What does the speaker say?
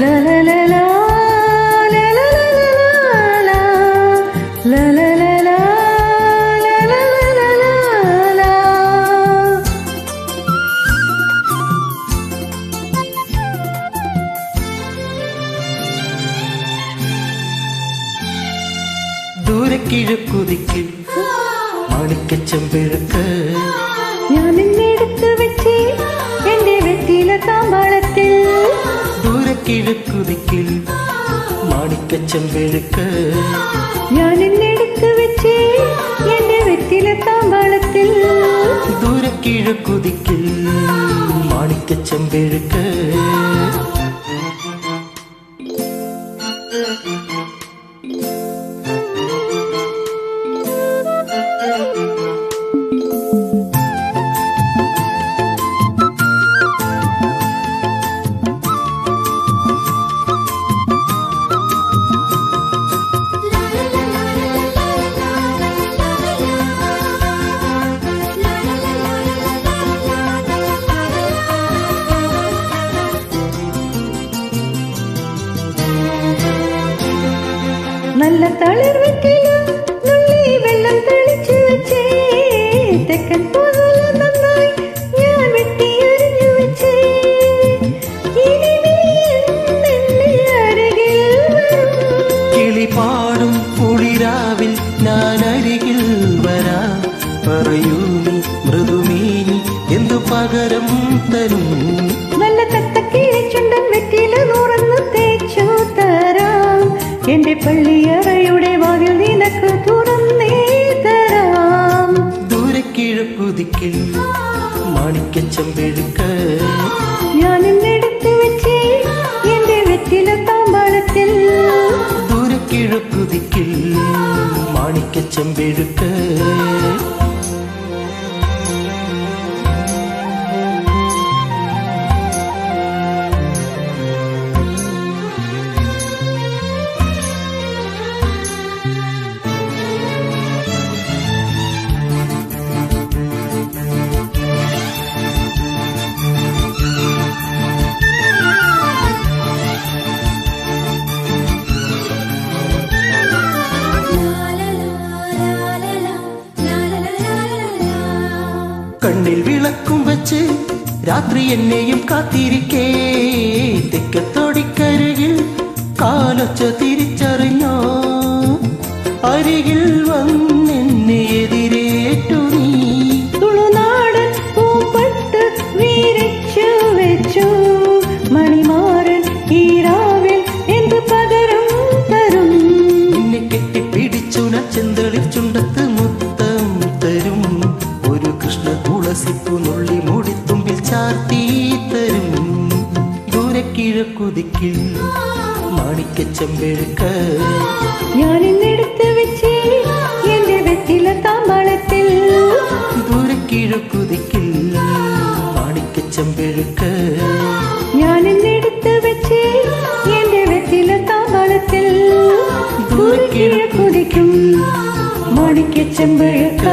la la la la la la la la la la la la ദൂരെ കിഴക്കുതിക്കിൽ മാണിക്കച്ചെമ്പെഴുക്ക് ഞാൻ നിന്നെടുത്ത് വെച്ച് എന്റെ വെറ്റില താമ്പാളത്തിൽ. ദൂരെ കിഴക്കുതിക്കിൽ മാണിക്കച്ചെമ്പെഴുക്ക് ഞാൻ നിന്നെടുത്ത് വെച്ച് എന്റെ വെറ്റില താമ്പാളത്തിൽ. ദൂരെ കിഴക്കുതിക്കിൽ മാണിക്കച്ചെമ്പെഴുക്ക് നല്ല തളിർവെറ്റില നുള്ളി വെള്ളം തളിച്ചു വെച്ചേ. തെക്കൻ പോലുള്ള നന്നായി ഞാൻ വെട്ടി അരിഞ്ഞു വെച്ചേ. ഇനി നീ എന്നെ അരികിൽ വരും. കിളി പാടും കുളിരാവിൽ ഞാൻ അരികിൽ വരാം. പറയൂ നീ മൃദുമേനി എന്തു പകരം തരും. നല്ല തത്തക്കിളിച്ചുണ്ടൻ വെറ്റില നുറന്നു തേച്ചു തരാം. എന്റെ പള്ളിയറയുടെ വാതിൽ നിനക്ക് തുറന്നേ തരാം. ദൂരെ കിഴക്കുതിക്കിൽ മാണിക്കച്ചെമ്പെഴുക്ക് ഞാൻ നിന്നെടുത്ത് വെച്ച് എന്റെ വെറ്റില താമ്പാളത്തിൽ. ദൂരെ കിഴക്കുതിക്കിൽ മാണിക്കച്ചെമ്പെഴുക്ക് കണ്ണിൽ വിളക്കും വെച്ച് രാത്രി എന്നെയും കാത്തിരിക്കേ. തെക്കത്തോടിക്കരികിൽ കാലൊച്ച തിരിച്ചറിഞ്ഞോ. അരികിൽ വന്നെന്നെ എതിരേറ്റു നീ. തുളുനാടൻ പൂപ്പട്ട് വീരിച്ചു വെച്ചു. മണിമാരൻ ഈ രാവിൽ എന്ത് പകരം തരും. എന്നെ കെട്ടിപ്പിടിച്ചു ചെന്തളിർ ചുണ്ടത്ത് മുത്തം തരും. ഒരു കൃഷ്ണ തുളസിപ്പു നുള്ളി മൂടിത്തുമ്പിൽ ചാർത്തി തരും. ദൂരെ കിഴക്കുതിക്കിൽ മാണിക്കച്ചെമ്പെഴുക്ക് ഞാൻ ഇന്നെടുത്ത് വെച്ച് എന്റെ വെറ്റില താമ്പാളത്തിൽ. ദൂരെ കിഴക്കുതിക്കിൽ മാണിക്കച്ചെമ്പെഴുക്ക് ഞാൻ ഇന്നെടുത്ത് വെച്ച് എന്റെ വെറ്റില താമ്പാളത്തിൽ. ദൂരെ കിഴക്കുതിക്കും മാണിക്കച്ചെമ്പഴുക്ക.